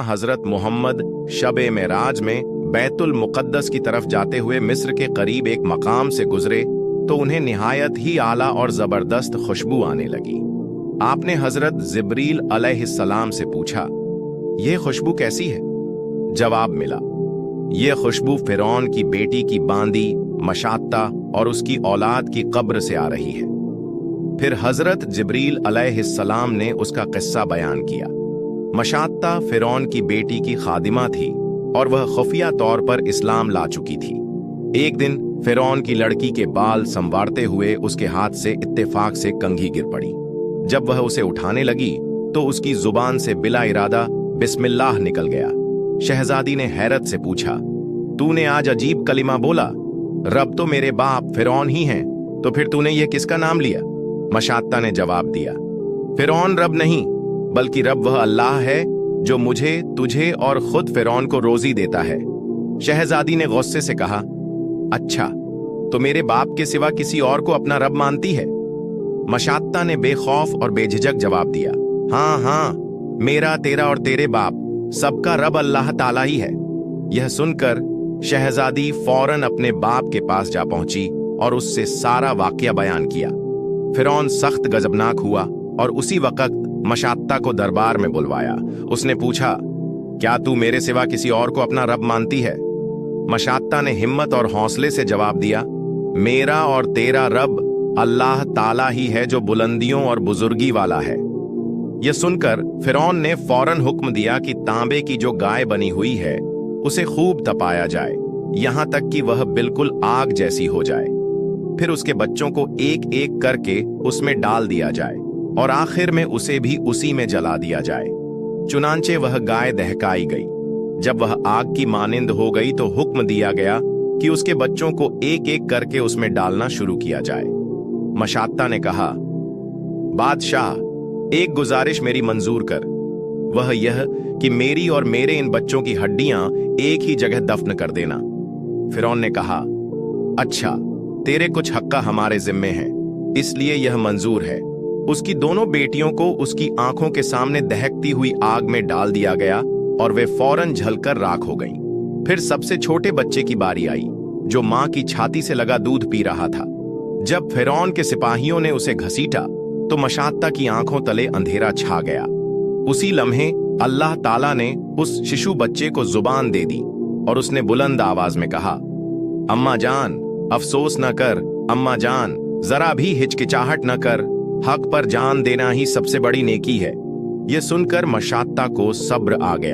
हजरत मोहम्मद शबे मेराज में बैतुल मुक़द्दस की तरफ जाते हुए मिस्र के करीब एक मकाम से गुजरे तो उन्हें निहायत ही आला और ज़बरदस्त खुशबू आने लगी। आपने हजरत जिब्रील अलैहिस्सलाम से पूछा, यह खुशबू कैसी है? जवाब मिला, यह खुशबू फिरौन की बेटी की बांदी मशात्ता और उसकी औलाद की कब्र से आ रही है। फिर हजरत जिब्रील अलैहिस्सलाम ने उसका किस्सा बयान किया। मशात्ता फिरौन की बेटी की खादिमा थी और वह खुफिया तौर पर इस्लाम ला चुकी थी। एक दिन फिरौन की लड़की के बाल संवारते हुए उसके हाथ से इत्तेफाक से कंघी गिर पड़ी। जब वह उसे उठाने लगी तो उसकी जुबान से बिला इरादा बिस्मिल्लाह निकल गया। शहजादी ने हैरत से पूछा, तूने आज अजीब कलिमा बोला, रब तो मेरे बाप फिरौन ही हैं, तो फिर तूने यह किसका नाम लिया? मशात्ता ने जवाब दिया, फिरौन रब नहीं बल्कि रब वह अल्लाह है जो मुझे, तुझे और खुद फिरौन को रोजी देता है। शहजादी ने गुस्से से कहा, अच्छा तो मेरे बाप के सिवा किसी और को अपना रब मानती है? मशात्ता ने बेखौफ और बेझिझक जवाब दिया, हाँ हाँ, मेरा, तेरा और तेरे बाप सबका रब अल्लाह ताला ही है। यह सुनकर शहजादी फौरन अपने बाप के पास जा पहुंची और उससे सारा वाकया बयान किया। फिरौन सख्त गजबनाक हुआ और उसी वक्त मशात्ता को दरबार में बुलवाया। उसने पूछा, क्या तू मेरे सिवा किसी और को अपना रब मानती है? मशात्ता ने हिम्मत और हौसले से जवाब दिया, मेरा और तेरा रब अल्लाह ताला ही है जो बुलंदियों और बुजुर्गी वाला है। यह सुनकर फिरौन ने फौरन हुक्म दिया कि तांबे की जो गाय बनी हुई है उसे खूब तपाया जाए, यहां तक कि वह बिल्कुल आग जैसी हो जाए। फिर उसके बच्चों को एक एक करके उसमें डाल दिया जाए और आखिर में उसे भी उसी में जला दिया जाए। चुनांचे वह गाय दहकाई गई। जब वह आग की मानिंद हो गई तो हुक्म दिया गया कि उसके बच्चों को एक एक करके उसमें डालना शुरू किया जाए। मशात्ता ने कहा, बादशाह, एक गुजारिश मेरी मंजूर कर, वह यह कि मेरी और मेरे इन बच्चों की हड्डियां एक ही जगह दफन कर देना। फिरौन ने कहा, अच्छा, तेरे कुछ हक्का हमारे जिम्मे हैं, इसलिए यह मंजूर है। उसकी दोनों बेटियों को उसकी आंखों के सामने दहकती हुई आग में डाल दिया गया और वे फौरन जलकर राख हो गईं। फिर सबसे छोटे बच्चे की बारी आई, जो मां की छाती से लगा दूध पी रहा था। जब फिरौन के सिपाहियों ने उसे घसीटा तो मशात्ता की आंखों तले अंधेरा छा गया। उसी लम्हे अल्लाह ताला ने उस शिशु बच्चे को जुबान दे दी और उसने बुलंद आवाज में कहा, अम्मा जान, अफसोस न कर, अम्मा जान, जरा भी हिचकिचाहट न कर, हक पर जान देना ही सबसे बड़ी नेकी है। यह सुनकर मशात्ता को सब्र आ गया।